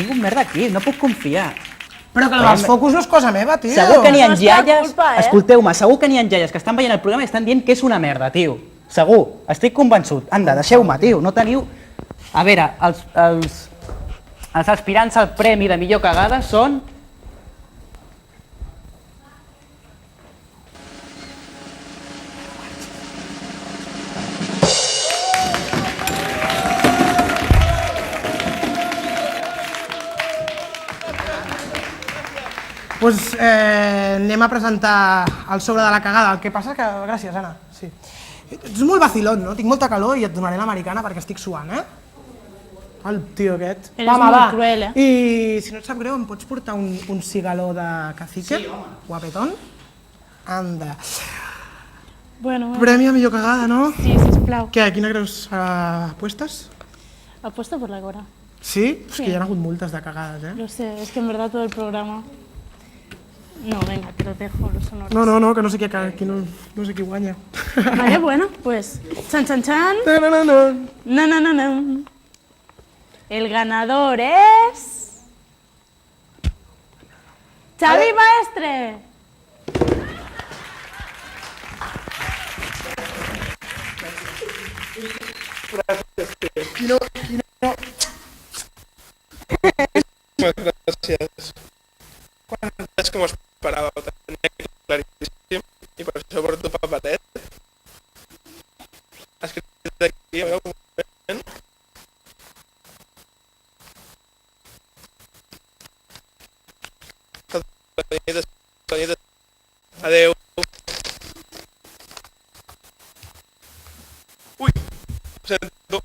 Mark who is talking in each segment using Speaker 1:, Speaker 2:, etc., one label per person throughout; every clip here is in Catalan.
Speaker 1: tinc un merda aquí, no puc confiar.
Speaker 2: Però que els focus no és cosa meva, tio.
Speaker 1: Segur que n'hi ha iaies... Escolteu-me, segur que n'hi ha iaies que estan veient el programa i estan dient que és una merda, tio. Segur, estic convençut. Anda, deixeu-me, tio, no teniu... A veure, els aspirants al premi de millor cagada són...
Speaker 2: Doncs anem a presentar el sobre de la cagada. El que passa que... Gràcies, Anna. Sí. Ets molt vacilón, no? Tinc molta calor i et donaré l'americana perquè estic suant, eh? El tio aquest.
Speaker 3: Eres molt cruel, eh?
Speaker 2: I si no et sap greu, em pots portar un cigaló de cacique? Sí, home. Guapetón? Anda.
Speaker 3: Bueno.
Speaker 2: Premi a millor cagada, no?
Speaker 3: Sí, sisplau.
Speaker 2: Què, quina creus apuestas?
Speaker 3: Apuesto por la Cora.
Speaker 2: Sí? És que hi ha hagut multes de cagades, eh?
Speaker 3: Lo sé, es que en verdad todo el programa... No, venga, te lo dejo, los honores.
Speaker 2: No, que no sé no sé qui guanya.
Speaker 3: Vale, bueno, pues... Chan, chan, chan. No. El ganador es... ¡Xavi Maestre!
Speaker 4: Gràcies. És com esperava, ho tenia claríssim i per això porto paperet. Escrit aquí, a veure un moment. Adéu. Ui, ho sento.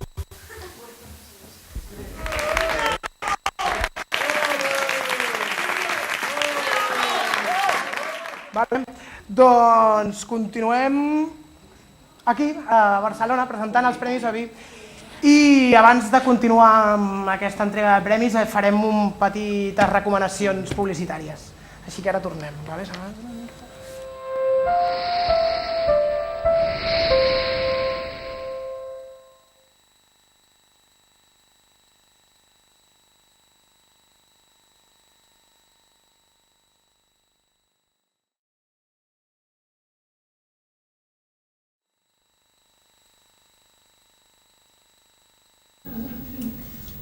Speaker 2: Vale. Doncs continuem aquí, a Barcelona, presentant els Premis AVI. I abans de continuar amb aquesta entrega de premis farem petites recomanacions publicitàries. Així que ara tornem. Vale?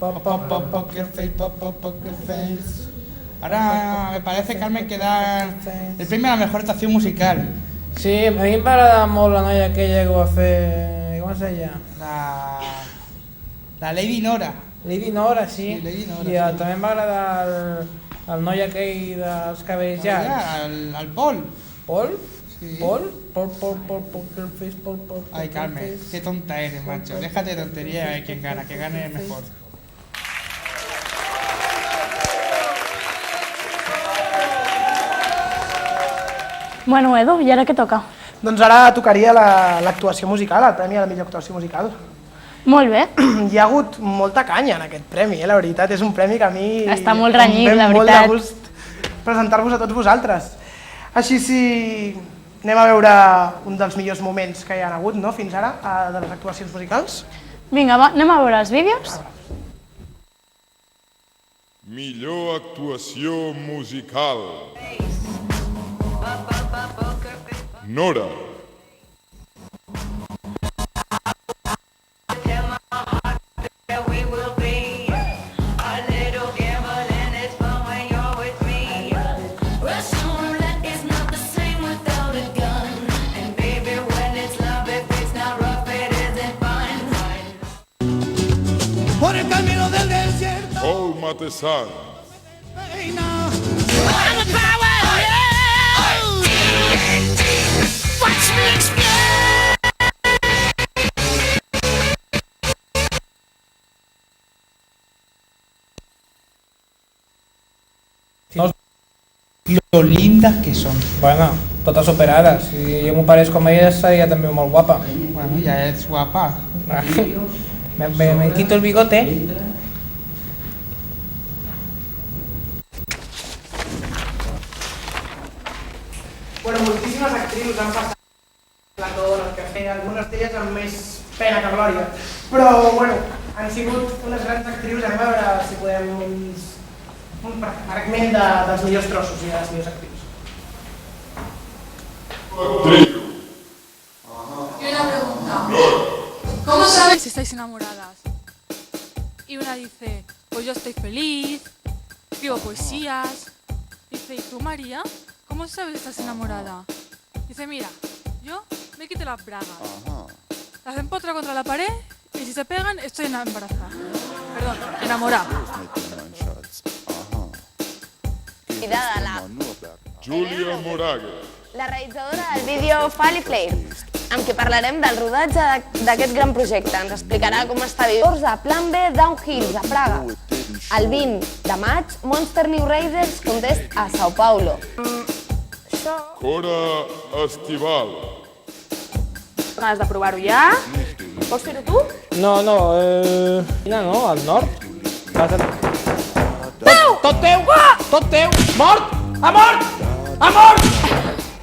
Speaker 5: Poker face. Ahora me parece, Carmen, que da el premio a la mejor actuación musical.
Speaker 6: Sí, a mi m'agrada molt la noia aquella que ho va fer... Com es deia?
Speaker 5: La Lady Nora.
Speaker 6: Lady Nora, sí.
Speaker 5: Sí, Lady Nora,
Speaker 6: I
Speaker 5: sí.
Speaker 6: també m'agrada el noi aquell dels cabells llargs.
Speaker 5: El Paul.
Speaker 6: ¿Paul?
Speaker 5: Sí.
Speaker 6: ¿Paul? Poker face, Paul.
Speaker 5: Ay, Carmen, qué tonta eres, macho. Déjate de tontería y a ver quién gana, que gane el mejor.
Speaker 3: Bueno, Edu, ¿y ahora qué toca?
Speaker 2: Doncs ara tocaria l'actuació musical, el premi a la millor actuació musical.
Speaker 3: Molt bé.
Speaker 2: Hi ha hagut molta canya en aquest premi, la veritat, és un premi que a mi...
Speaker 3: Està molt renyit, la
Speaker 2: Em ve molt
Speaker 3: veritat.
Speaker 2: de gust presentar-vos a tots vosaltres. Així si anem a veure un dels millors moments que hi ha hagut, no?, fins ara, de les actuacions musicals.
Speaker 3: Vinga, va, anem a veure els vídeos.
Speaker 7: Millor actuació musical. Nora.
Speaker 8: Por el camino del desierto.
Speaker 7: Paul Matesar.
Speaker 5: Lo lindas que son.
Speaker 6: Bueno, totes operades. Si jo m'ho pareix com ella, seria també molt guapa.
Speaker 5: Bueno, ya es guapa.
Speaker 6: Me quito el bigote.
Speaker 2: Bueno, moltíssimes actrius han passat la dona, el cafè, algunes d'elles amb més pena que glòria. Però, bueno, han sigut unes grans actrius, anem a veure si podem un fragment dels millors trossos i de les millors actrius.
Speaker 9: Y una pregunta. ¿Cómo sabes si estáis enamoradas? Y una dice, pues yo estoy feliz, escribo poesías. Dice, ¿y tú, María? ¿Cómo sabes si estás enamorada? Dice, mira, yo me quito las bragas, las empotro contra la pared y si se pegan estoy embarazada. Perdón, enamorada.
Speaker 7: Júlia Moraga.
Speaker 10: La realitzadora del vídeo Fall i Flame, amb qui parlarem del rodatge d'aquest gran projecte. Ens explicarà com està vivint a Plan B Downhills, a Praga. El 20 de maig, Monster New Raiders Contest a Sao Paulo.
Speaker 7: Cora Estival.
Speaker 10: Ganes de provar-ho ja? Vols fer-ho tu?
Speaker 6: No, al nord.
Speaker 2: Teu! Tot teu! Tot teu! Mort! Ha mort! Ha mort!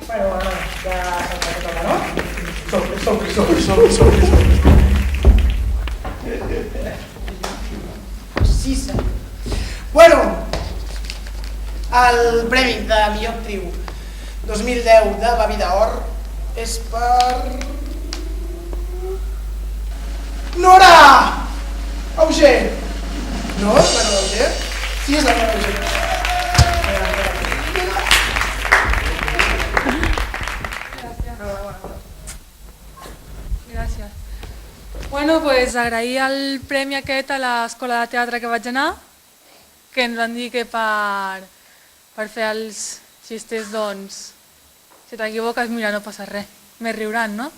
Speaker 2: Bueno, ja s'ha fet el no? Som. Sí, sí. Bueno, el premi de millor actriu 2010 de la Vida Or és per... Nora! Auger! No? És la Nora Auger? Sí, és la Nora Auger.
Speaker 9: Gràcies. Bueno, pues agrair el premi aquest a l'escola de teatre que vaig anar, que ens van dir que per fer els xistes, doncs, si t'equivoques, mira, no passa res, més riuran, no?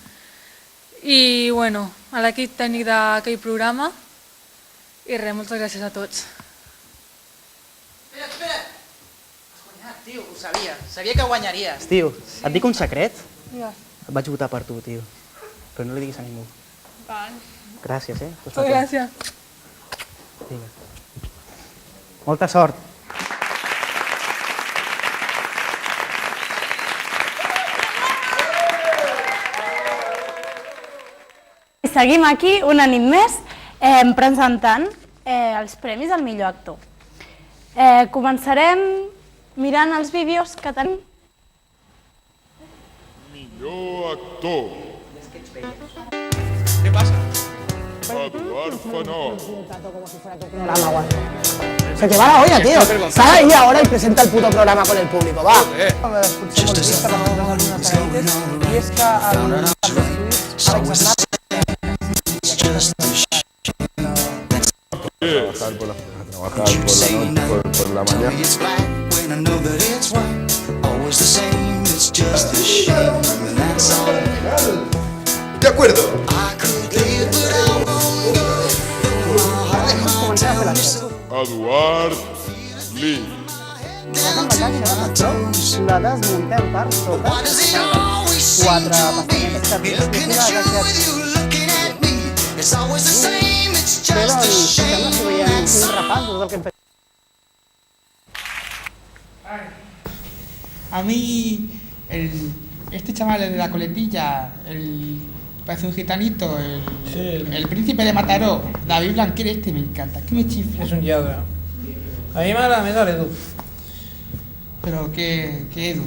Speaker 9: I, bueno, a l'equip tècnic d'aquell programa, i res, moltes gràcies a tots.
Speaker 1: Espera! Has guanyat, tio, ho sabia. Sabia que guanyaries. Tio, et dic un secret?
Speaker 9: Ja.
Speaker 1: Et vaig votar per tu, tio. Però no li diguis a ningú.
Speaker 9: Val.
Speaker 1: Gràcies,
Speaker 9: Gràcies.
Speaker 1: Digues. Molta sort.
Speaker 3: Seguim aquí una nit més presentant els premis al millor actor. Començarem mirant els vídeos que tenim.
Speaker 7: Millor actor.
Speaker 2: ¿Qué pasa?
Speaker 7: Eduard Fanol.
Speaker 8: Se te va la olla, tío. Sale ahí ahora y presenta el puto programa con el público, va.
Speaker 2: Y es que
Speaker 7: por la mañana.
Speaker 8: De acuerdo.
Speaker 7: Eduard Lee.
Speaker 2: la desmuntem per sota. 4 pastanyetes Bé, doncs, sembla que veiem un repàs del que hem fet.
Speaker 5: A mí, este chaval de la coletilla, parece un gitanito, el príncipe de Mataró, David Blanquer, me encanta, que me chifla.
Speaker 6: És un lladre. A mi m'agrada més l'Edu.
Speaker 5: Però què Edu?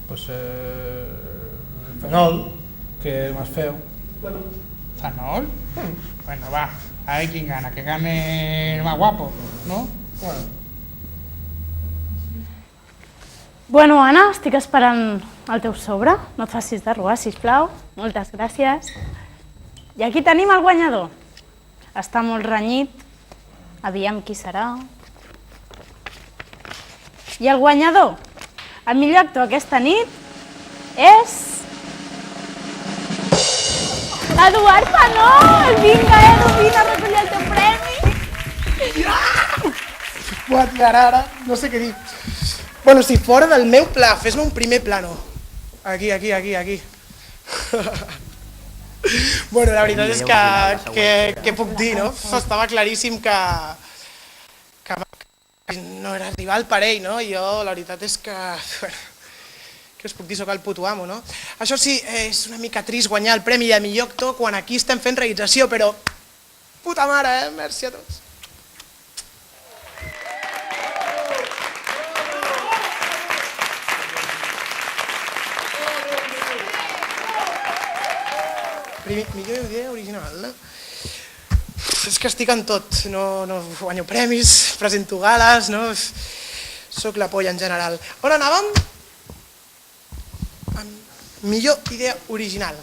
Speaker 6: Pues el Fenol, que és més feo.
Speaker 5: ¿Fanol? Bueno, va, a ver quién gana, que gane el más guapo, ¿no?
Speaker 3: Bueno, Anna, estic esperant el teu sobre. No et facis de robar, sisplau. Moltes gràcies. I aquí tenim el guanyador. Està molt renyit. Aviam qui serà. I el guanyador, el millor actor aquesta nit, és... Eduard Fanol! Vinga, Edu, vine a recollir el teu premi!
Speaker 2: Ara, no sé què dir. Bueno, si fora del meu pla, fes-me un primer plano. Aquí. Bueno, la veritat és que puc dir, no? Estava claríssim que no era rival per ell, no? Jo, la veritat és que... Què us puc dir, soc el puto amo, no? Això sí, és una mica trist guanyar el premi de millor actor quan aquí estem fent realització, però... Puta mare, Merci a tots. Millor idea original, no? És que estic en tot, no guanyo premis, presento gales, no? Soc la polla en general. On anàvem? Millor idea original.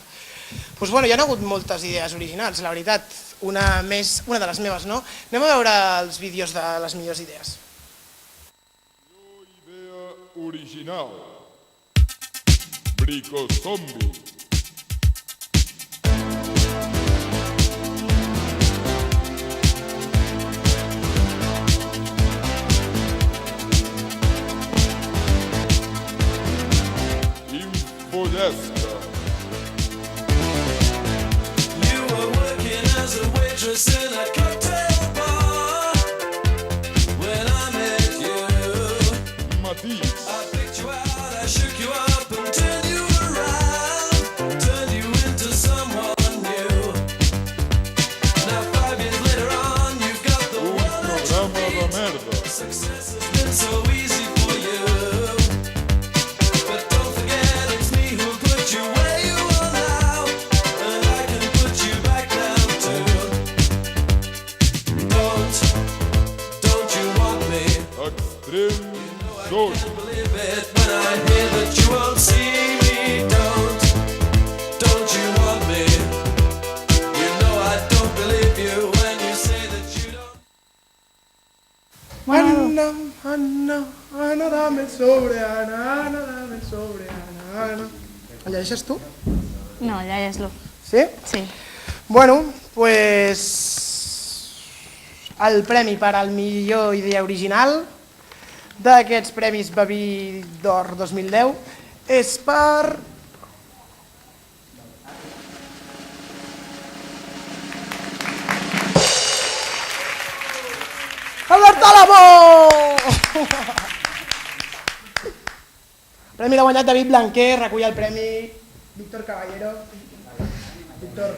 Speaker 2: Doncs bueno, hi ha hagut moltes idees originals, la veritat. Una de les meves, no? Anem a veure els vídeos de les millors idees.
Speaker 7: Idea original. Brico Zombie. Infollesca.
Speaker 11: You were working as a waitress in a cocktail bar when I met you.
Speaker 7: Matisse.
Speaker 11: I picked you out, I shook you up and turned you around, turned you into someone new. Now 5 years later on, you've got the one that you need. Success has been so easy for you. But don't forget it's me who put you where you are now, and I can put you back down too. Don't you want me?
Speaker 7: Extreme Zone.
Speaker 11: Believe it when I hear that you won't see me. Don't you want me? You know I don't believe you when you say that you don't.
Speaker 2: Ana, dame sobre, Ana, dame sobre, Ana. El llegeixes tu?
Speaker 3: No, ja és-lo.
Speaker 2: Sí?
Speaker 3: Sí.
Speaker 2: Bueno, pues el premi per al millor idea original d'aquests premis Baví d'Or 2010 és per... Albert Álamo! El premi l'ha guanyat David Blanquer, recull el premi Víctor Caballero. Víctor,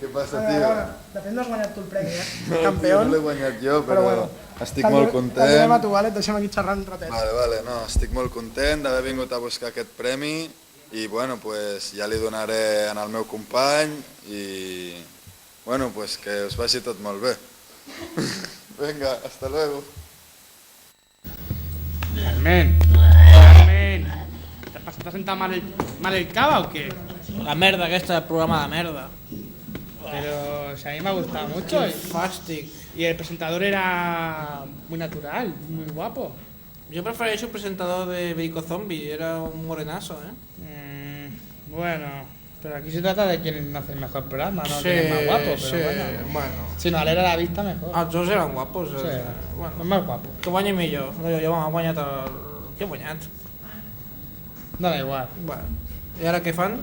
Speaker 12: Què passa, tio?
Speaker 2: de fet no has guanyat tu el premi, campió.
Speaker 12: No l'he guanyat jo, però estic molt content.
Speaker 2: T'anem a tu, et deixem aquí xerrant un ratet.
Speaker 12: Vale, no, estic molt content d'haver vingut a buscar aquest premi i bueno, pues ja li donaré al meu company i bueno, pues que us vagi tot molt bé. Venga, hasta luego.
Speaker 5: Carmen, ¿te senta mal el cava o qué?
Speaker 6: La merda aquesta del programa de merda.
Speaker 5: Pero si a mí me ha gustado mucho.
Speaker 6: Qué fàstic.
Speaker 5: Y el presentador era muy natural, muy guapo.
Speaker 6: Yo prefereixo el presentador de Brico Zombie, era un morenazo,
Speaker 5: Bueno, pero aquí se trata de quién hace el mejor programa, no
Speaker 6: Sí,
Speaker 5: quién es más guapo, pero
Speaker 6: sí, bueno.
Speaker 5: Si no, alegra la vista mejor.
Speaker 6: Els dos eren guapos.
Speaker 5: Sí,
Speaker 6: Bueno,
Speaker 5: el más guapo.
Speaker 6: que guanyi millor. Jo m'he guanyat el... Què he guanyat?
Speaker 5: No da igual.
Speaker 6: Bueno. I ara què fan?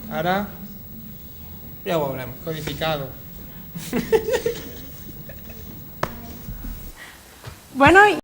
Speaker 5: Ara...
Speaker 6: Ja ho veurem.
Speaker 5: Codificado.
Speaker 3: Bueno,